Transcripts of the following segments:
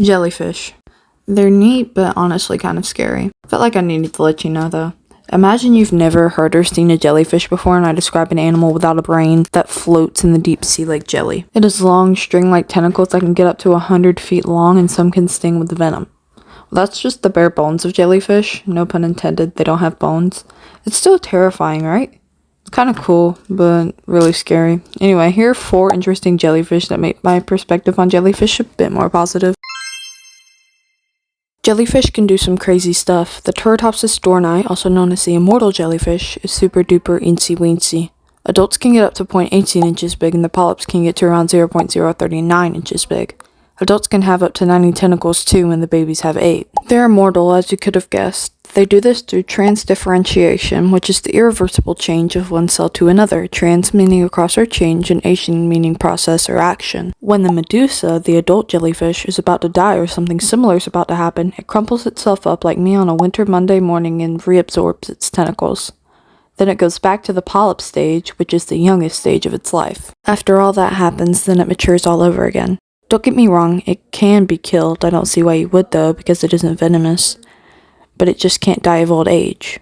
Jellyfish. They're neat, but honestly kind of scary. Felt like I needed to let you know though. Imagine you've never heard or seen a jellyfish before, and I describe an animal without a brain that floats in the deep sea like jelly. It has long, string-like tentacles that can get up to 100 feet long, and some can sting with venom. Well, that's just the bare bones of jellyfish. No pun intended, they don't have bones. It's still terrifying, right? It's kind of cool, but really scary. Anyway, here are 4 interesting jellyfish that make my perspective on jellyfish a bit more positive. Jellyfish can do some crazy stuff. The Turritopsis dohrnii, also known as the Immortal Jellyfish, is super duper incy weensy. Adults can get up to 0.18 inches big, and the polyps can get to around 0.039 inches big. Adults can have up to 90 tentacles too, and the babies have 8. They're immortal, as you could have guessed. They do this through transdifferentiation, which is the irreversible change of one cell to another, trans meaning across or change, and ation meaning process or action. When the medusa, the adult jellyfish, is about to die or something similar is about to happen, it crumples itself up like me on a winter Monday morning and reabsorbs its tentacles. Then it goes back to the polyp stage, which is the youngest stage of its life. After all that happens, then it matures all over again. Don't get me wrong, it can be killed. I don't see why you would though, because it isn't venomous. But it just can't die of old age.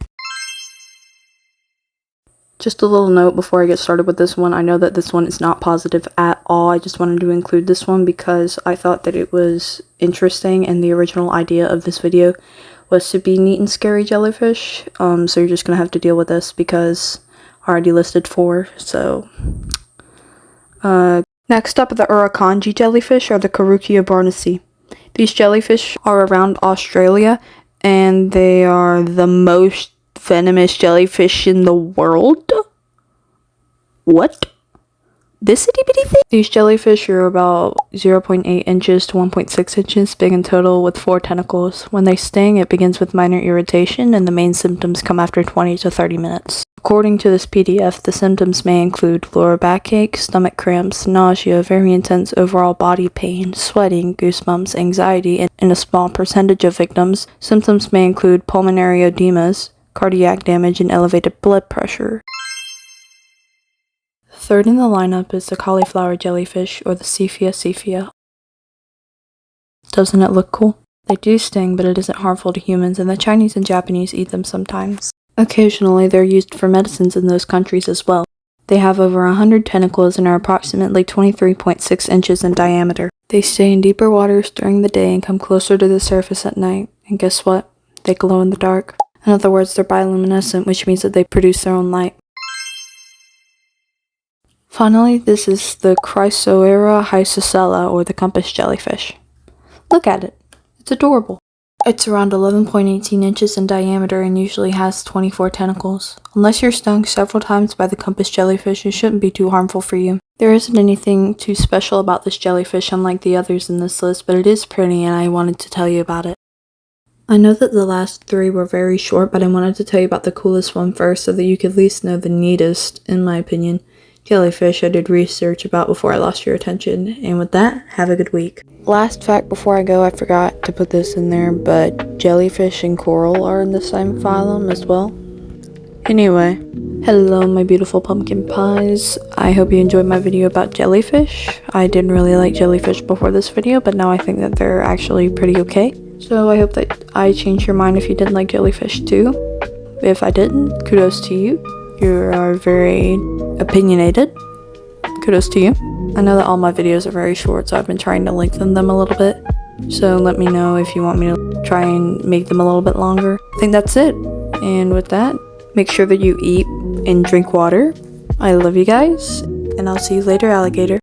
Just a little note before I get started with this one. I know that this one is not positive at all. I just wanted to include this one because I thought that it was interesting, and the original idea of this video was to be neat and scary jellyfish. So you're just gonna have to deal with this because I already listed 4. So next up, the Irukandji Jellyfish, or the Carukia barnesi. These jellyfish are around Australia, and they are the most venomous jellyfish in the world? What? This itty bitty thing? These jellyfish are about 0.8 inches to 1.6 inches big in total, with 4 tentacles. When they sting, it begins with minor irritation, and the main symptoms come after 20 to 30 minutes. According to this PDF, the symptoms may include lower backache, stomach cramps, nausea, very intense overall body pain, sweating, goosebumps, anxiety, and in a small percentage of victims, symptoms may include pulmonary edemas, cardiac damage, and elevated blood pressure. Third in the lineup is the Cauliflower Jellyfish, or the Cephea. Doesn't it look cool? They do sting, but it isn't harmful to humans, and the Chinese and Japanese eat them sometimes. Occasionally, they're used for medicines in those countries as well. They have over 100 tentacles and are approximately 23.6 inches in diameter. They stay in deeper waters during the day and come closer to the surface at night. And guess what? They glow in the dark. In other words, they're bioluminescent, which means that they produce their own light. Finally, this is the Chrysaora hysoscella, or the compass jellyfish. Look at it. It's adorable. It's around 11.18 inches in diameter and usually has 24 tentacles. Unless you're stung several times by the compass jellyfish, it shouldn't be too harmful for you. There isn't anything too special about this jellyfish unlike the others in this list, but it is pretty and I wanted to tell you about it. I know that the last 3 were very short, but I wanted to tell you about the coolest one first so that you could at least know the neatest, in my opinion, jellyfish I did research about before I lost your attention. And with that, have a good week. Last fact before I go, I forgot to put this in there, but jellyfish and coral are in the same phylum as well. Anyway, hello my beautiful pumpkin pies. I hope you enjoyed my video about jellyfish. I didn't really like jellyfish before this video, but now I think that they're actually pretty okay. So I hope that I changed your mind if you didn't like jellyfish too. If I didn't, kudos to you. You are very opinionated. Kudos to you. I know that all my videos are very short, so I've been trying to lengthen them a little bit. So let me know if you want me to try and make them a little bit longer. I think that's it. And with that, make sure that you eat and drink water. I love you guys, and I'll see you later, alligator.